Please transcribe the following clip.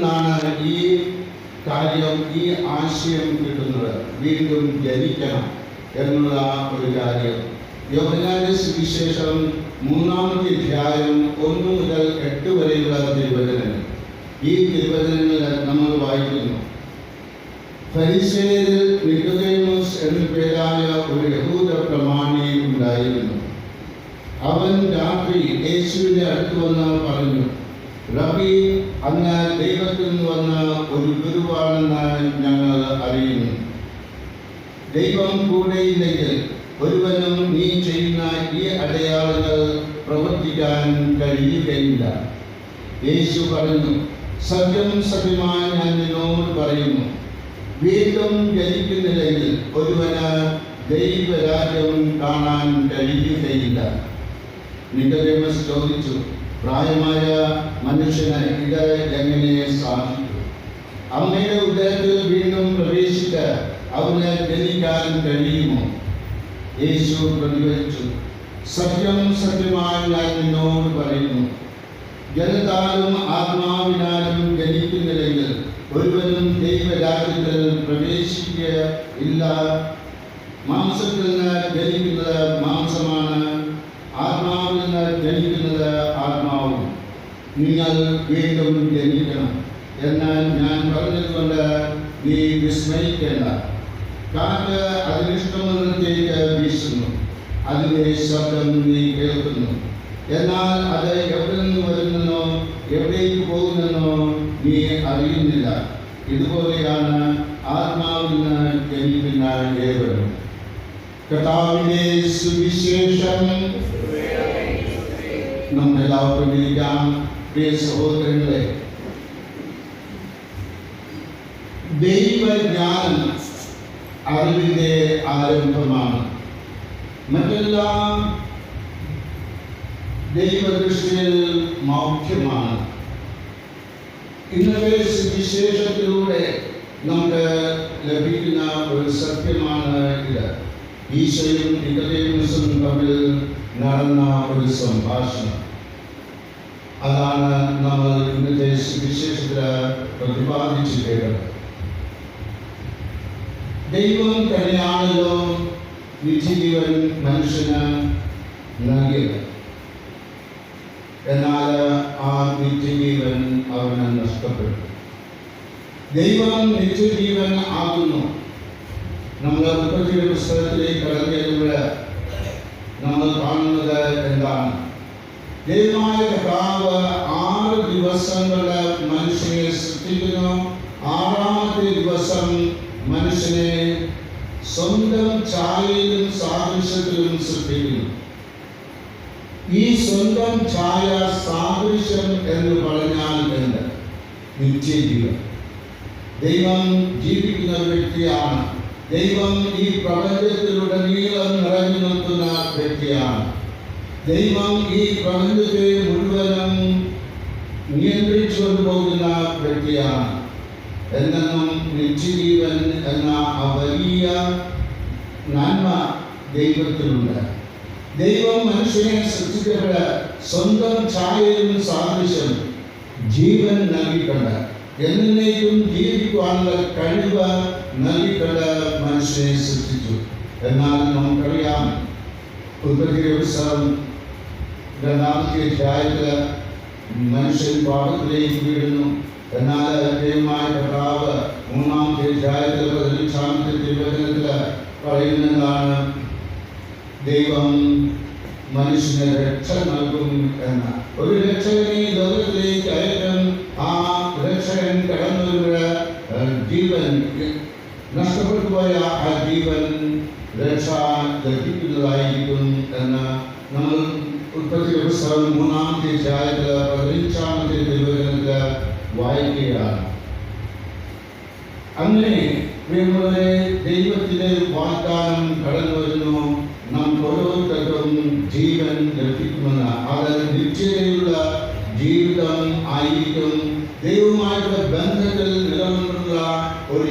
നിന്നാണ് ഈ കാര്യം, ഈ ആശയം കിട്ടുന്നത്. വീണ്ടും ജനിക്കണം എന്നുള്ള ഒരു കാര്യം. യോഹന്നാന്റെ സുവിശേഷം 3-ാമത്തെ അധ്യായം 1 മുതൽ 8 വരെയുള്ള തിരുവചനങ്ങൾ. ഈ തിരുവചനങ്ങൾ നമ്മൾ വായിക്കുന്നു. ഫരിസേയരിൽ നിക്കോദേമോസ് എന്നു പേരായ ഒരു യഹൂദ പ്രമാണി ഉണ്ടായിരുന്നു. അവൻ രാത്രി യേശുവിന്റെ അടുത്ത് വന്ന് പറഞ്ഞു, റബി, അങ്ങ് ദൈവത്തിൽ നിന്ന് വന്ന ഒരു ഗുരുവാണെന്ന് ഞങ്ങൾ അറിയുന്നു. ദൈവം കൂടെയില്ലെങ്കിൽ ഒരുവനും നീ ചെയ്യുന്ന ഈ അടയാളങ്ങൾ പ്രവർത്തിക്കാൻ കഴിയുകയില്ല. യേശു പറഞ്ഞു, സത്യം സത്യമായി ഞാൻ നിന്നോട് പറയുന്നു, വീണ്ടും ജനിക്കുന്നില്ലെങ്കിൽ ഒരുവന് ദൈവരാജ്യം കാണാൻ കഴിയുകയില്ല. നിക്കോദേമസ് ചോദിച്ചു, പ്രായമായ മനുഷ്യന് ഇത് എങ്ങനെ സാധിക്കും? അമ്മയുടെ ഉദരത്തിൽ വീണ്ടും പ്രവേശിച്ച് അവന് ജനിക്കാൻ കഴിയുമോ? യേശു പ്രതികരിച്ചു, സത്യം സത്യമായി ഞാൻ നിന്നോട് പറയുന്നു, ജലത്താലും ആത്മാവിനാലും ജനിക്കുന്നില്ലെങ്കിൽ ഒരുവനും ദൈവരാജ്യത്തിൽ പ്രവേശിക്കുകയില്ല. മാംസത്തിൽ നിന്ന് ജനിക്കുന്നത് മാംസമാണ്, ആത്മാവിൽ നിന്ന് ജനിക്കുന്നത് ആത്മാവും. നിങ്ങൾ വീണ്ടും ജനിക്കണം എന്ന് ഞാൻ പറഞ്ഞതുകൊണ്ട് നീ വിസ്മയിക്കേണ്ട. കാറ്റ് അതിനിഷ്ടമുള്ളിടത്തേക്ക് വീശുന്നു, അതിൻ്റെ ശബ്ദം നീ കേൾക്കുന്നു, എന്നാൽ അത് എവിടെ നിന്ന് വരുന്നെന്നോ എവിടേക്ക് പോകുന്നെന്നോ നീ അറിയുന്നില്ല. ഇതുപോലെയാണ് ആത്മാവിൽ നിന്ന് ജനിക്കുന്ന ഏവരും. കർത്താവിന്റെ സുവിശേഷം. നമ്മളെല്ലാവരും ഇരിക്കാം. പ്രിയ സഹോദരങ്ങളെ, ദൈവജ്ഞാനം അറിവിന്റെ ആരംഭമാണ്. മറ്റെല്ലാം ദൈവദൃഷ്ടിയിൽ മൗഢ്യമാണ്. ഇന്നത്തെ സുവിശേഷത്തിലൂടെ നമുക്ക് ലഭിക്കുന്ന ഒരു സത്യമാണ് ഇത്. ഈശോയും നിക്കോദേമോസും തമ്മിൽ നടന്ന ഒരു സംഭാഷണം. അതാണ് നമ്മൾ ഇന്നത്തെ സുവിശേഷത്തിൽ പ്രതിപാദിച്ചു കേട്ടത്. ദൈവം തന്നെയാണല്ലോ നിത്യജീവൻ മനുഷ്യന് നൽകിയത്. എന്നാൽ ആ നിത്യജീവൻ അവന് നഷ്ടപ്പെട്ടു. ദൈവം നിത്യജീവൻ ആകുന്നു. നമ്മൾ ഉൽപ്പത്തിയുടെ പുസ്തകത്തിലേക്ക് കടന്നുവരുമ്പോൾ നമ്മൾ കാണുന്നത് എന്താണ്? ദൈവമായ കർത്താവ് 6 ദിവസങ്ങളുടെ മനുഷ്യനെ സൃഷ്ടിക്കുന്നു. 6-ാമത്തെ ദിവസം മനുഷ്യനെ സ്വന്തം ഛായയിലും സാദൃശ്യത്തിലും സൃഷ്ടിക്കുന്നു. ഈ സ്വന്തം ഛായ സാദൃശ്യം എന്ന് പറഞ്ഞാൽ എന്ത്? നിത്യജീവൻ. ദൈവം ജീവിക്കുന്ന ഒരു വ്യക്തിയാണ്. ദൈവം ഈ പ്രപഞ്ചത്തിലുടനീളം നിറഞ്ഞു നിൽക്കുന്ന വ്യക്തിയാണ്. ദൈവം ഈ പ്രപഞ്ചത്തെ മുഴുവനും നിയന്ത്രിച്ചു കൊണ്ടുപോകുന്ന വ്യക്തിയാണ്. എന്നും നിത്യജീവൻ എന്ന ആ വലിയ നന്മ ദൈവത്തിലുണ്ട്. ദൈവം മനുഷ്യനെ സൃഷ്ടിച്ചപ്പോൾ സ്വന്തം ഛായയിലും സാദൃശ്യം ജീവൻ നൽകിക്കൊണ്ട് എന്നേക്കും ജീവിക്കുവാനുള്ള കഴിവ് നൽകിക്കൊണ്ട് മനുഷ്യനെ സൃഷ്ടിച്ചു. എന്നാൽ നമുക്കറിയാം, ഉൽപ്പത്തിയുടെ പുസ്തകം 2-ാമത്തെ അധ്യായത്തിൽ മനുഷ്യൻ പാപത്തിലേക്ക് വീഴുന്നു. എന്നാൽ ദൈവമായ കർത്താവ് 3-ാമത്തെ അധ്യായത്തിൽ 15-ാമത്തെ തിരുവചനത്തിൽ പറയുന്നതാണ്, ദൈവം മനുഷ്യന് രക്ഷ നൽകും എന്ന ഒരു രക്ഷകനെ ലോകത്തിലേക്ക് അയക്കും. ആ രക്ഷകൻ കടന്നു ജീവൻ നഷ്ടപ്പെട്ടു പോയ ആ ജീവൻ രക്ഷ ലഭിക്കുന്നതായിരിക്കും എന്ന് നമ്മൾ ഉൽപ്പത്തിയുടെ പുസ്തകം 3-ാമത്തെ അധ്യായത്തിൽ 15-ാമത്തെ തിരുവചനത്തിൽ വായിക്കുകയാണ്. അങ്ങനെ നമ്മുടെ ദൈവത്തിലെ വാഗ്ദാനം കടന്നു വരുന്നു. നമുക്ക് ഓരോരുത്തർക്കും ജീവൻ ലഭിക്കുമെന്ന്. അത് നിത്യതയുള്ള ജീവിതം ആയിരിക്കും. ദൈവമായിട്ടുള്ള ബന്ധത്തിൽ നിലനിന്നുള്ള ഒരു